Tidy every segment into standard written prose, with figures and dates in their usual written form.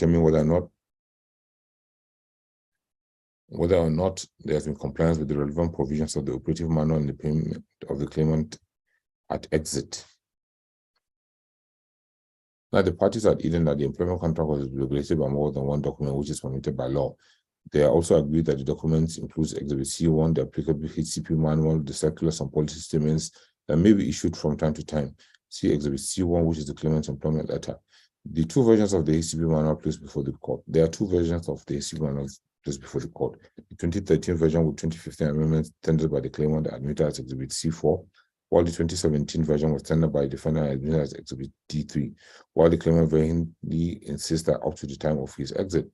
determine whether or not there has been compliance with the relevant provisions of the operative manual and the payment of the claimant at exit. Now, the parties had hidden that the employment contract was regulated by more than one document, which is permitted by law. They also agreed that the documents includes Exhibit C1, the applicable HCP manual, the circulars and policy statements that may be issued from time to time. See Exhibit C1, which is the claimant's employment letter. The two versions of the HCP manual placed before the court. There are two versions of the HCP manual placed before the court. The 2013 version with 2015 amendments tendered by the claimant admitted as Exhibit C4, while the 2017 version was tendered by the defendant admitted as Exhibit D3, while the claimant vehemently insists that up to the time of his exit,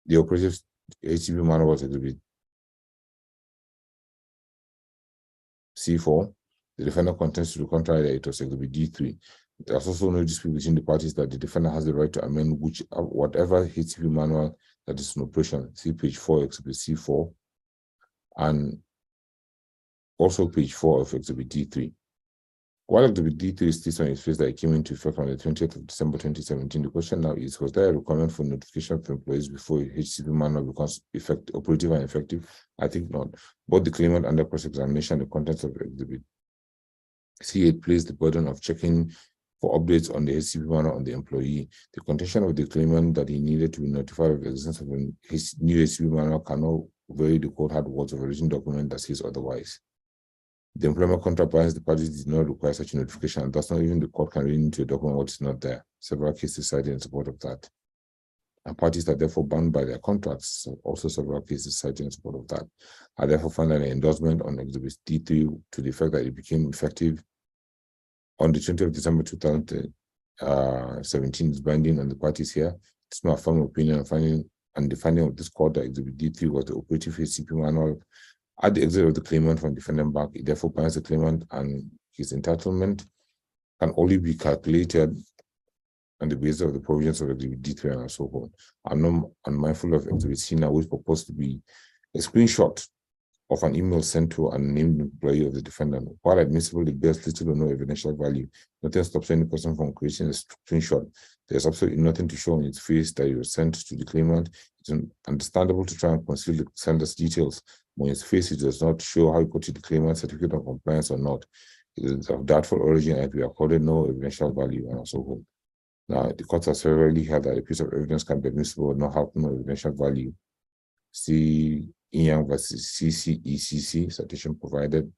the operative HCP manual was Exhibit C4. The defendant contends to the contrary that it was Exhibit D3. There's also no dispute between the parties that the defendant has the right to amend whatever HCP manual that is in operation. See page 4, Exhibit C4, and also page 4 of Exhibit D3. While Exhibit D3 states on its face that it came into effect on the 20th of December 2017, the question now is, was there a requirement for notification of employees before HCP manual becomes operative and effective? I think not. Both the claimant and the cross-examination, the contents of Exhibit C8 placed the burden of checking for updates on the HCP manual on the employee. The contention of the claimant that he needed to be notified of the existence of a new HCP manual cannot vary the court had words of a written document that says otherwise. The employment contract binds the parties did not require such a notification, and thus not even the court can read into a document what is not there. Several cases cited in support of that. And parties are therefore bound by their contracts, so also several cases cited in support of that. I therefore find an endorsement on Exhibit D3 to the effect that it became effective on the 20th of December 2017 is binding on the parties here. It's my firm opinion on finding and the finding of this court that Exhibit D3 was the operative HCP manual at the exit of the claimant from defendant bank. It therefore binds the claimant, and his entitlement can only be calculated on the basis of the provisions of Exhibit D3 and so on. I'm not unmindful of Exhibit C now, which proposed to be a screenshot of an email sent to an unnamed employee of the defendant. While admissible, it bears little or no evidential value. Nothing stops any person from creating a screenshot. There's absolutely nothing to show on its face that it was sent to the claimant. It's understandable to try and conceal the sender's details. When its face, it does not show how it got to the claimant's certificate of compliance or not. It is of doubtful origin and we accorded no evidential value and so on. Now, the court has severally held that a piece of evidence can be admissible but not have no evidential value. See Inyang versus CCECC, citation provided.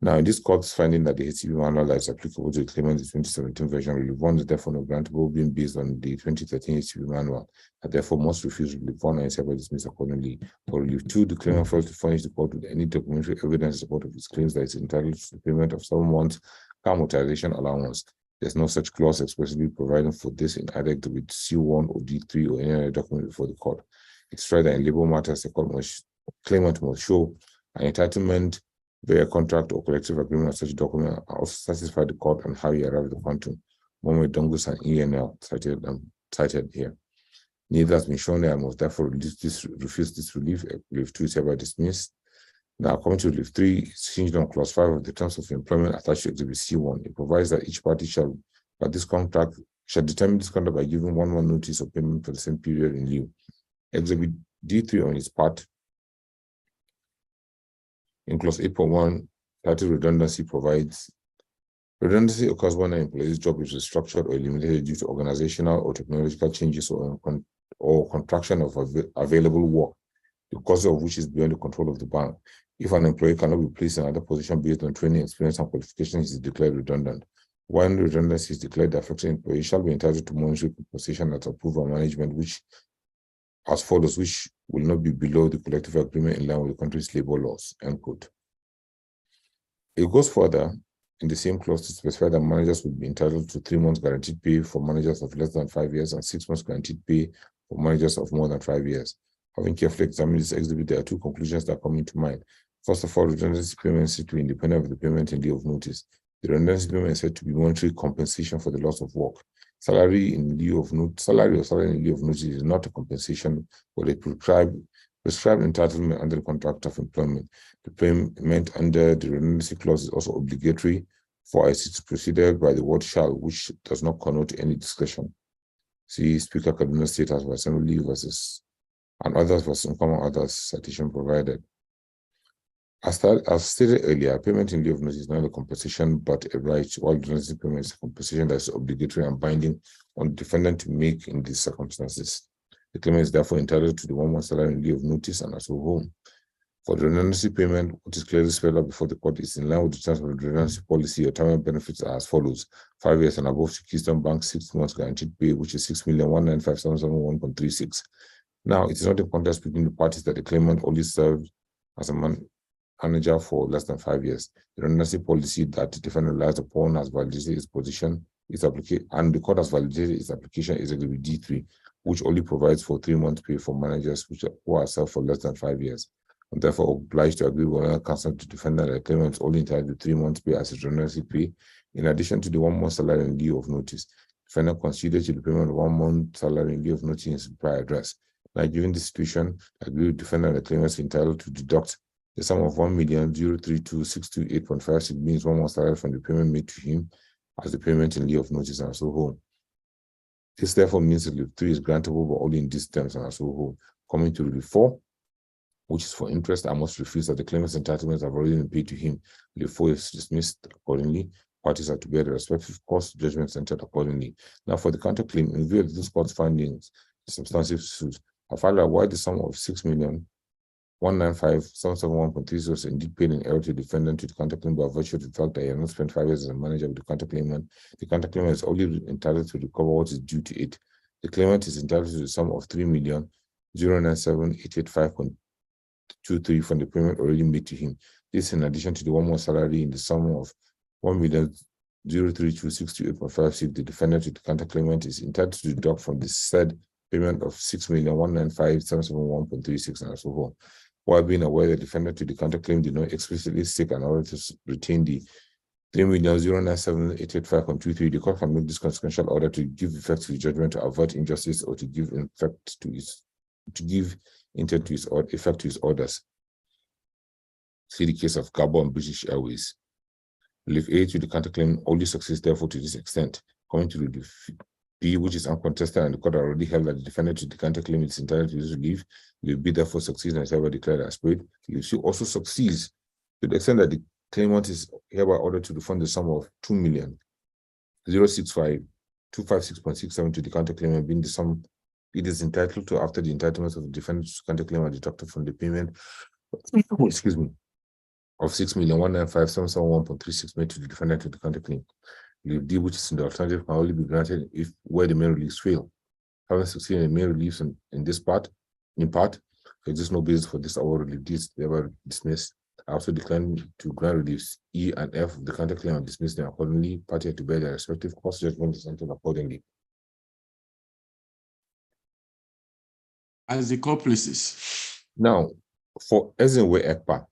Now, in this court's finding that the HCP manual that is applicable to the claimant's 2017 version, relief 1 is therefore not grantable, being based on the 2013 HCP manual, and therefore must refuse relief 1 and is hereby dismissed accordingly. For relief 2, the claimant fails to furnish the court with any documentary evidence in support of his claims that is entitled to the payment of 7 months car motorization allowance. There's no such clause expressly providing for this in either with C1 or D3 or any other document before the court. It's right that in labor matters, the claimant must show an entitlement via contract or collective agreement of such document, and also satisfy the court on how he arrived at the quantum. Mohamed Dongus and ENL cited here. Neither has been shown that I must therefore refuse this relief. Relief 2 is hereby dismissed. Now, coming to relief 3, it's hinged on clause 5 of the terms of employment attached to Exhibit C1. It provides that each party shall determine this contract by giving 1 month notice of payment for the same period in lieu. Exhibit D3 on its part, in clause 8.1, title redundancy provides, redundancy occurs when an employee's job is restructured or eliminated due to organizational or technological changes or contraction of available work, the cause of which is beyond the control of the bank. If an employee cannot be placed in another position based on training, experience, and qualifications, he is declared redundant. When redundancy is declared, the affected employee shall be entitled to monetary compensation that's approved by management, which as follows, which will not be below the collective agreement in line with the country's labor laws, end quote. It goes further in the same clause to specify that managers will be entitled to 3 months guaranteed pay for managers of less than 5 years and 6 months guaranteed pay for managers of more than 5 years. Having carefully examined this exhibit, there are 2 conclusions that come into mind. First of all, redundancy payment is said to be independent of the payment in lieu of notice. The redundancy payment is said to be monetary compensation for the loss of work. Salary in lieu of notice is not a compensation, but a prescribed entitlement under the contract of employment. The payment under the redundancy clause is also obligatory For I sit preceded by the word shall, which does not connote any discretion. See Speaker Kaduna State House of Assembly versus and others versus common others citation provided. As stated earlier, payment in lieu of notice is not a compensation but a right, while redundancy payment is a compensation that is obligatory and binding on the defendant to make in these circumstances. The claimant is therefore entitled to the 1 month salary in lieu of notice and at home. For the redundancy payment, what is clearly spelled out before the court is in line with the terms of the redundancy policy. Your term of benefits are as follows: 5 years and above to Keystone Bank, 6 months guaranteed pay, which is 6,195,771.36. Now, it is not a contest between the parties that the claimant only served as a manager for less than 5 years. The redundancy policy that the defendant relies upon has validated its position, and the court has validated its application is Exhibit D3, which only provides for 3 months pay for managers who are served for less than 5 years. I'm therefore obliged to agree with counsel to defendant that the claimant is only entitled to 3 months pay as a redundancy pay, in addition to the 1 month salary in lieu of notice. Defendant considered to the payment of 1 month salary in lieu of notice in his prior address. Now, given the situation, I agree with defendant that the claimant is entitled to deduct the sum of 1,032,628.56 means 1 month salary from the payment made to him as the payment in lieu of notice and so on. This therefore means that Relief 3 is grantable but only in these terms and so on. Coming to Relief 4, which is for interest, I must refuse that the claimant's entitlements have already been paid to him. Relief 4 is dismissed accordingly. Parties are to bear the respective costs, judgments entered accordingly. Now, for the counterclaim, in view of this court's findings, the substantive suit, I filed out why the sum of 6,195,771.30 was indeed paid in error to the defendant to the counterclaim by virtue of the fact that he had not spent 5 years as a manager with the counterclaimant. The counterclaimant is only entitled to recover what is due to it. The claimant is entitled to the sum of 3,097,885.23 from the payment already made to him. This in addition to the 1 month salary in the sum of 1,032,628.56. The defendant to the counterclaimant is entitled to deduct from the said payment of 6,195,771.36 and so on. While being aware the defendant to the counterclaim did not explicitly seek an order to retain the 3,097,885.23, the court can make this consequential order to give effect to the judgment to avert injustice or to give effect to his orders. See the case of Gabo and British Airways. Relief A to the counterclaim only succeeds therefore to this extent. Coming to Relief B, which is uncontested and the court already held that the defendant to the counterclaim is entitled to this relief. Relief B therefore succeeds and is hereby declared as paid. Relief C also succeeds to the extent that the claimant is hereby ordered to refund the sum of 2,065,256.67 to the counterclaimant, being the sum it is entitled to after the entitlements of the defendant to counterclaim are deducted from the payment excuse me, of 6,195,771.36 made to the defendant to the counterclaim. Relief D, which is in the alternative, can only be granted if where the main reliefs fail. Having succeeded in main reliefs in part, there exists no basis for this award. Relief D is thereby dismissed. I also decline to grant reliefs E and F of the counterclaim and dismiss them accordingly. Party to bear their respective cost judgment is entered accordingly. As the court places. Now, for Ezenwe Ekpa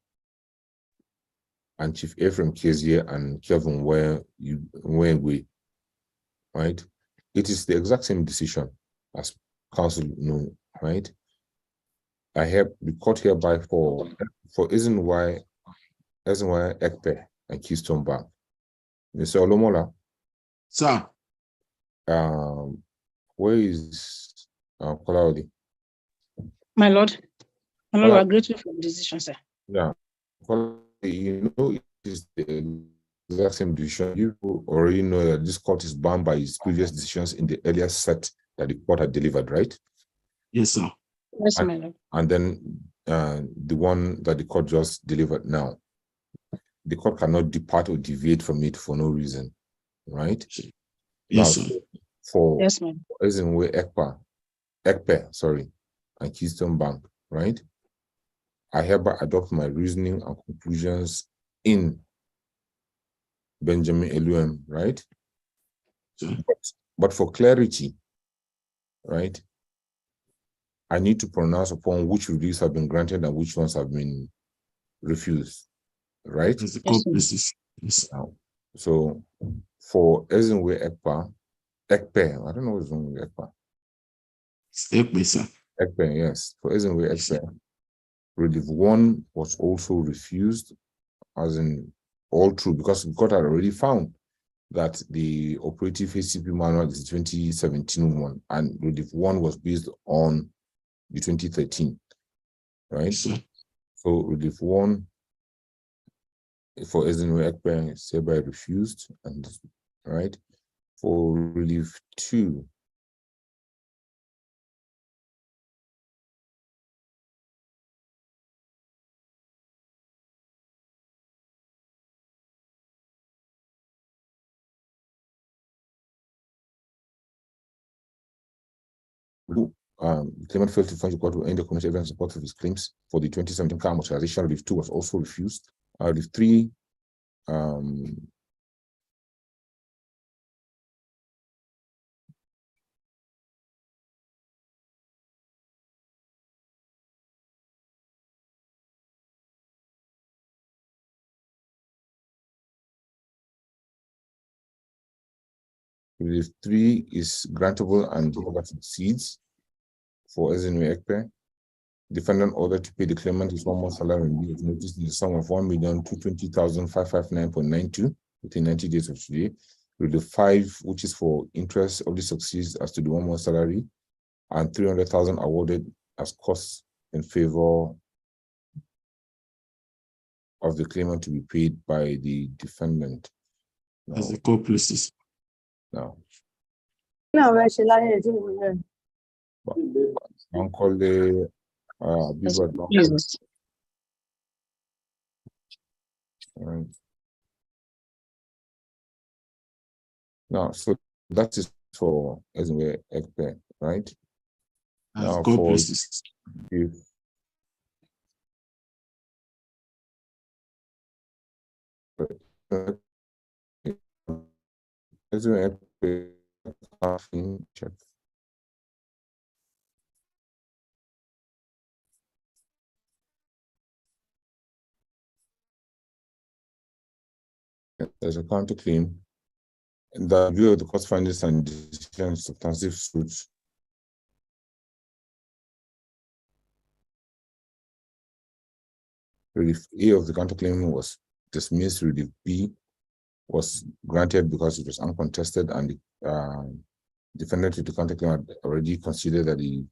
and Chief Ephraim Kezie and Kevin Wengwe, right? It is the exact same decision as counsel know, right? I have the court hereby for Ezenwe Ekpe and Keystone Bank. Mr. Olomola. Sir. Where is Kolaodi? My Lord, we are grateful for the decision, sir. Yeah. You know, it is the exact same decision. You already know that this court is bound by its previous decisions in the earlier set that the court had delivered, right? Yes, sir. Yes, my Lord. And then the one that the court just delivered now, the court cannot depart or deviate from it for no reason, right? Yes, now, sir. For yes, ma'am. Ezenwe Ekpe, and Keystone Bank, right? I hereby adopt my reasoning and conclusions in Benjamin Eluem, right? Sure. But for clarity, right, I need to pronounce upon which reviews have been granted and which ones have been refused, right? As the court places. Yes. Now, so for Ezenwe Ekpe, I don't know what's wrong with Ekpe. Ekpe, sir. Ekpe, yes. For Ezenwe Ekpe, Relief 1 was also refused, as in all true because the court had already found that the operative HCP manual is the 2017 one, and relief 1 was based on the 2013, right? Yes, sir. So relief 1 for Ezinwe Ekpe is hereby refused, and right for relief 2. The claimant failed to furnish the court with any documentary evidence in support of his claims for the 2017 car amortization. Relief 2 was also refused. Relief 3, relief 3 is grantable and that succeeds for Ezinwe Ekpe. Defendant ordered to pay the claimant his 1 month salary and leave notice in the sum of 1,220,559.92 within 90 days of today. Relief 5, which is for interest, only succeeds as to the 1 month salary, and 300,000 awarded as costs in favor of the claimant to be paid by the defendant. As the court pleases. Now, Yes. Uncle the Jesus. now, so that is for Ezinwe Ekpe, right? As Now the court for pleases. if Ezinwe Ekpe, check. There's a counterclaim. In the view of the court findings and decisions, substantive suits, relief A of the counterclaim was dismissed. Relief B was granted because it was uncontested, and the defendant to the counterclaim had already considered that the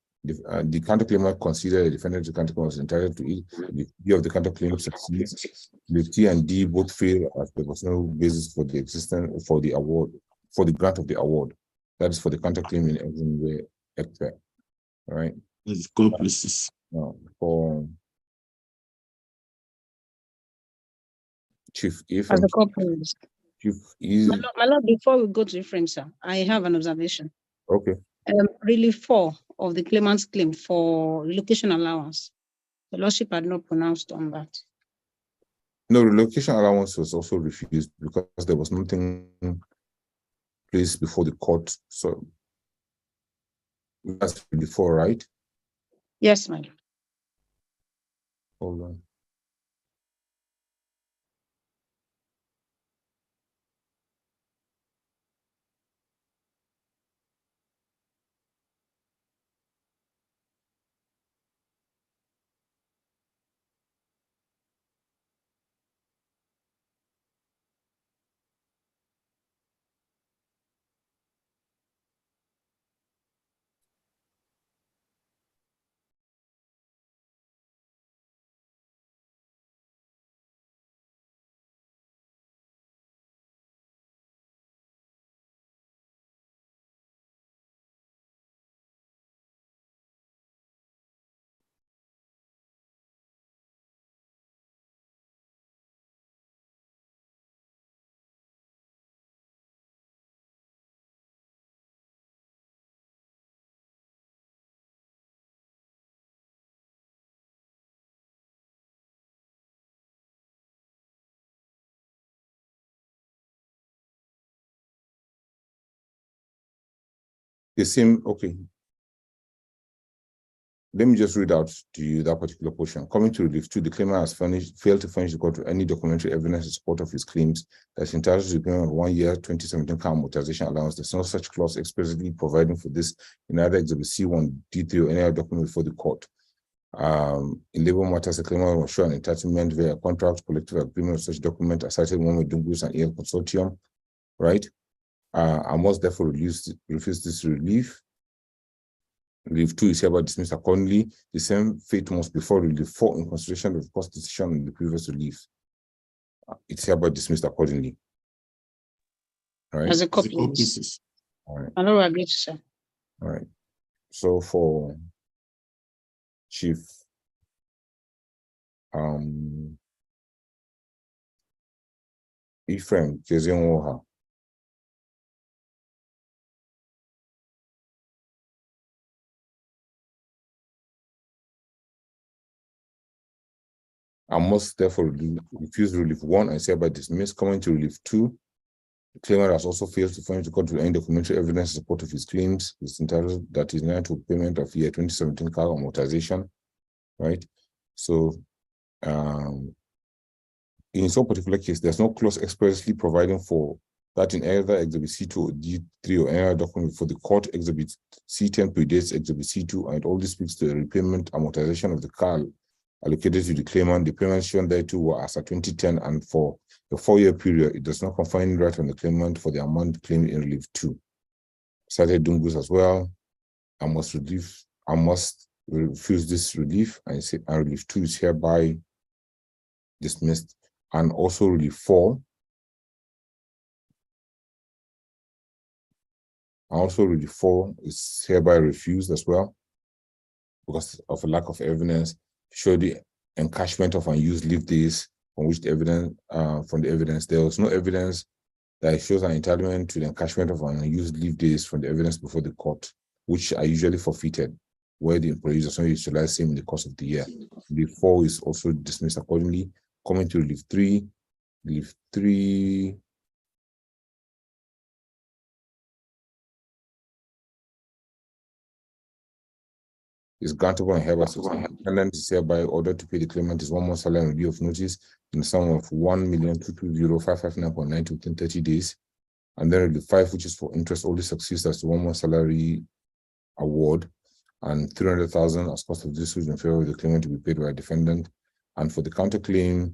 counterclaimer considered the defendant to the counterclaim was entitled to it. The B of the counterclaim succeeds. The T and D both fail as there was no basis for the existence for the award, for the grant of the award. That is for the counterclaim in Ezinwe Ekpe. All right. As the court pleases. Now for Chief If As the corporate. Chief is My lord, before we go to the frame, sir, I have an observation. okay. Relief 4 of the claimant's claim for relocation allowance. The lordship had not pronounced on that. No, relocation allowance was also refused because there was nothing placed before the court. So that's before, right? Yes, my lord. Hold on. The same, okay. Let me just read out to you that particular portion. Coming to relief 2, the claimant has failed to furnish the court with any documentary evidence in support of his claims that is entitled to the payment of 1 year 2017 car amortization allowance. There's no such clause explicitly providing for this in either Exhibit C1, D3, or any other document before the court. In labor matters, the claimant must show an entitlement via contract, collective agreement, or such document asserted one with Dungus and EL Consortium, right? I must therefore refuse this relief. Relief 2 is hereby dismissed accordingly. The same fate must befall relief 4 in consideration of the court decision in the previous relief. It's hereby dismissed accordingly. All right. As a As the copy. court pleases. All right. I don't agree to, sir. All right. So for Chief Ephraim Kezenwoha, I must therefore refuse relief 1 and hereby dismiss. Coming to relief 2, the claimant has also failed to furnish the court with any documentary evidence in support of his claims. It's entitled that is entitled to payment of year 2017 car amortization, right? So, in some particular case, there's no clause expressly providing for that in either Exhibit C2 or D3 or any other document for the court. Exhibit C10 predates Exhibit C2, and all this speaks to the repayment amortization of the car allocated to the claimant. The payments shown thereto were as at 2010, and for a 4-year period, it does not confer any right on the claimant for the amount claimed in relief 2. Cited Dungus as well. I must refuse this relief, and relief 2 is hereby dismissed. And also relief 4. Also relief 4 is hereby refused as well because of a lack of evidence. Show the encashment of unused leave days from which the evidence from the evidence. There was no evidence that shows an entitlement to the encashment of unused leave days from the evidence before the court, which are usually forfeited, where the employees are not utilized same in the course of the year. Relief 4 is also dismissed accordingly. Coming to relief 3, relief 3 is grantable and hereby substantial. Defendant is hereby ordered to pay the claimant his 1 month salary and review of notice in the sum of 1,220,559 within 30 days. And then relief 5, which is for interest, only succeeds as the 1 month salary award, and 300,000 as cost of dispute in favor of the claimant to be paid by a defendant. And for the counterclaim,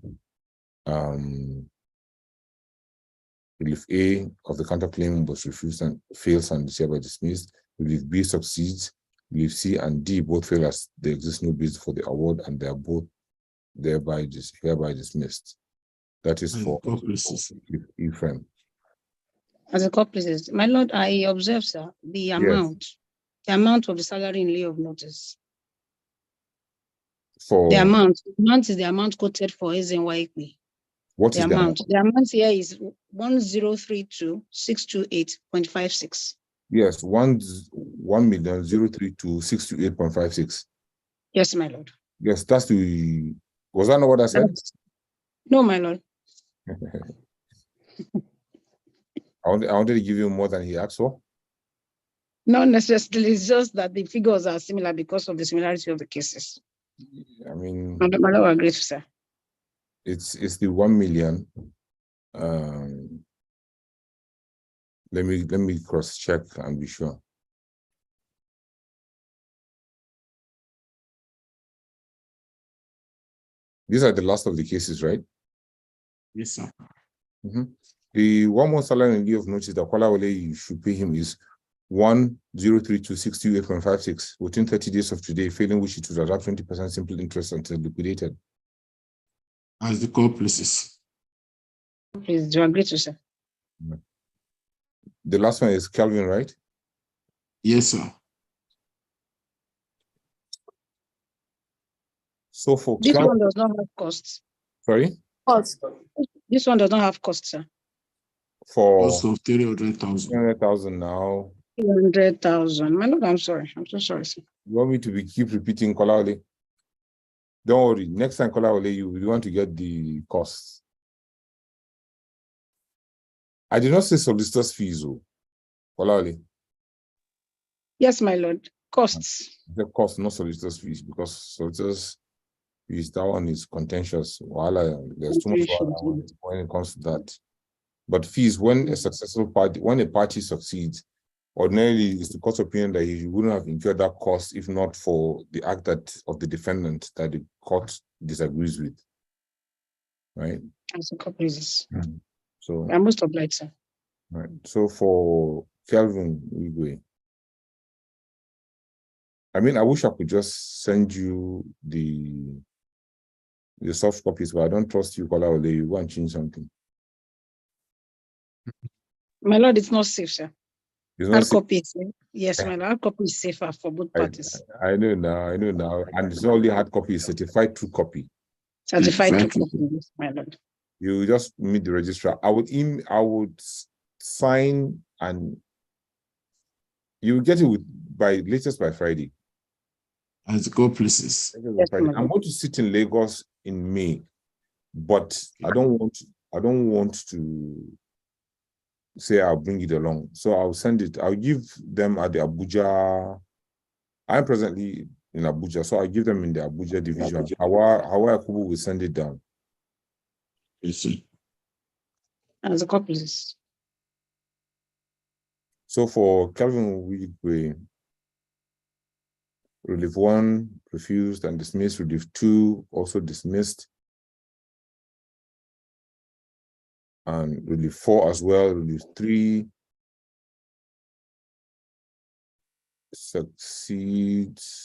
relief A of the counterclaim was refused and fails and is hereby dismissed. Relief B succeeds. Relief C and D both fail as there exists no basis for the award, and they are both hereby dismissed. That is for Ephraim. As a court pleases. My lord, I observe, sir, the amount of the salary in lieu of notice. For the amount is the amount quoted for SNYP. what is the amount? The amount here is 1,032,628.56. Yes, 1,032,628.56. Yes, my lord. Yes, that's the. Was that not what I said? No, my lord. I wanted to give you more than he asked for. Not necessarily. It's just that the figures are similar because of the similarity of the cases. I mean, My lord agrees, sir. It's the 1 million. Let me cross check and be sure. These are the last of the cases, right? Yes, sir. The 1 month salary in lieu of notice that Kolawole you should pay him is 1,032,628.56 within 30 days of today, failing which it would adapt 20% simple interest until liquidated. As the court pleases. Please, do you agree to, sir? The last one is Calvin, right? Yes, sir. So for This one does not have costs. Sorry? Costs. This one does not have costs, sir. For Cost of 300,000. 300,000 now. 300,000. My lord, I'm sorry. I'm so sorry, sir. You want me to keep repeating Kolawole? Don't worry. Next time Kolawole, you want to get the costs. I did not say solicitors' fees, Kolawole. Yes, my lord. Costs. The cost, not solicitors' fees, because solicitors' fees, that one is contentious. There's too much when it comes to that. But fees, when a party succeeds, ordinarily it's the court's opinion that he wouldn't have incurred that cost if not for the act of the defendant that the court disagrees with. Right? As a couple is. So I'm most obliged, sir. right. So for Kelvin Idigbe, I mean, I wish I could just send you the soft copies, but I don't trust you, Kolawole. You go and change something. My lord, it's not safe, sir. It's not Hard safe. copy. Yes, my lord, hard copy is safer for both parties. I know now. And it's not only hard copy, it's certified true copy. Certified to Exactly. copy, yes, my lord. You just meet the registrar. I would sign and you will get it by latest by Friday. As the court pleases. Yes, my I'm lord. going to sit in Lagos in May, but I don't want to say I'll bring it along. So I'll send it. I'll give them at the Abuja. I'm presently in Abuja, so I'll give them in the Abuja division. Hawa Akubu will send it down. Yes, sir. As a couple is. So for Kelvin Idigbe, Relief 1 refused and dismissed. Relief 2 also dismissed. And Relief 4 as well. Relief 3 succeeds.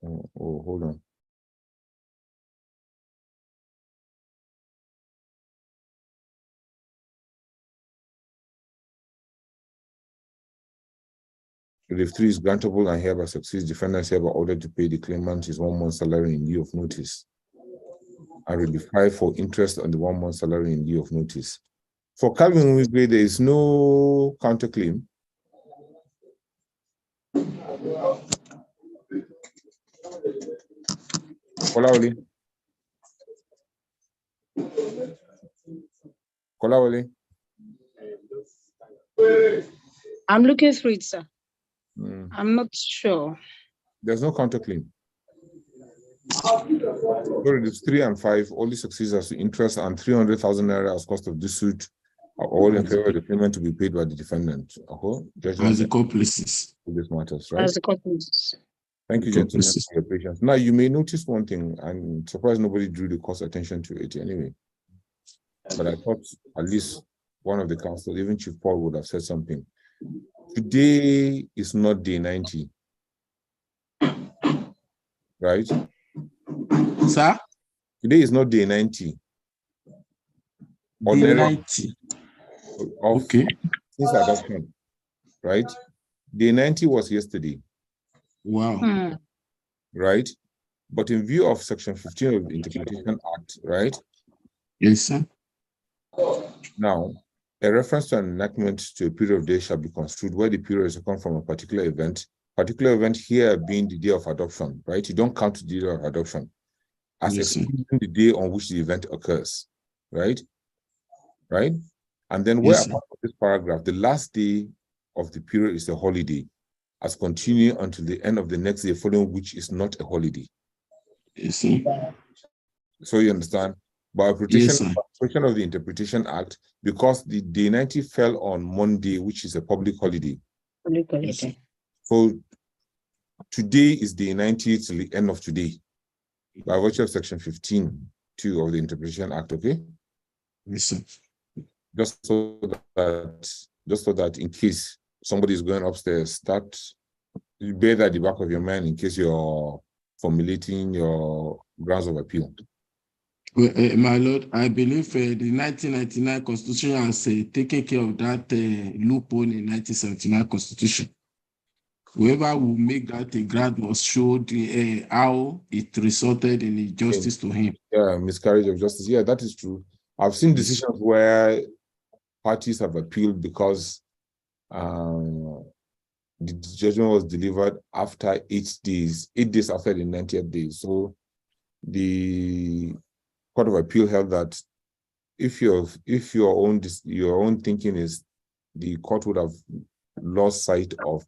Oh, hold on. Relief 3 is grantable and hereby succeeds. Defendants hereby ordered to pay the claimant his 1 month salary in lieu of notice. And Relief 5 for interest on the 1 month salary in lieu of notice. For Calvin Idigbe, there is no counterclaim. Kolawole. I'm looking through it, sir. Mm. I'm not sure. There's no counterclaim. Reliefs 3 and 5 only succeeds as to interest and 300,000 naira as cost of this suit are all in favor of the payment to be paid by the defendant. As the court pleases. This matters, right? As a couple is. Thank you, gentlemen, for your patience. Now, you may notice one thing. I'm surprised nobody drew the court's attention to it anyway. But I thought at least one of the counsel, even Chief Paul, would have said something. Today is not day 90. Right? Sir? Today is not day 90. Day 90. Okay. Since adoption, right? Day 90 was yesterday. Wow. Right? But in view of Section 15 of the Interpretation Act, right? Yes, sir. Now, a reference to an enactment to a period of days shall be construed where the period is taken from a particular event here being the day of adoption, right? You don't count the day of adoption as excluding the day on which the event occurs, right? Right? And then where apart from this paragraph, the last day of the period is a holiday, as continue until the end of the next day following which is not a holiday. Yes, sir. So you understand? By protection of the Interpretation Act, because the day 90 fell on Monday, which is a public holiday. So today is day 90 till the end of today, by virtue of Section 15(2) of the Interpretation Act, okay? Yes, sir. Just so that in case somebody is going upstairs, you bear that at the back of your mind in case you're formulating your grounds of appeal. Well, my lord, I believe the 1999 Constitution has taken care of that loophole in 1979 Constitution. Whoever will make that a grant must show how it resulted in injustice to him. Yeah, miscarriage of justice. Yeah, that is true. I've seen decisions where parties have appealed because the judgment was delivered after 8 days after the 90th day. So the Court of Appeal held that if your own thinking is the court would have lost sight of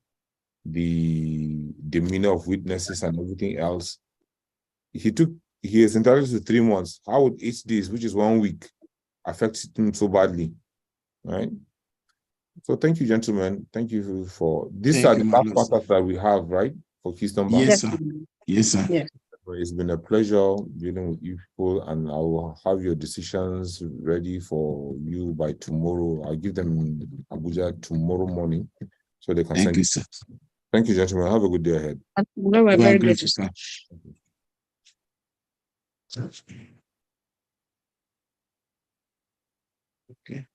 the demeanor of witnesses and everything else, he is entitled to 3 months. How would 8 days, which is 1 week, affect him so badly? right? So thank you, gentlemen. Thank you for these Thank are you, the my last lord, sir. matters that we have, right? For Keystone Bank. Yes, Yes, sir. Yes, sir. yes. It's been a pleasure dealing with you people, and I will have your decisions ready for you by tomorrow. I'll give them Abuja tomorrow morning so they can Thank send you, it. sir. Thank you, gentlemen. Have a good day ahead. We're We are very grateful, grateful. sir. Okay.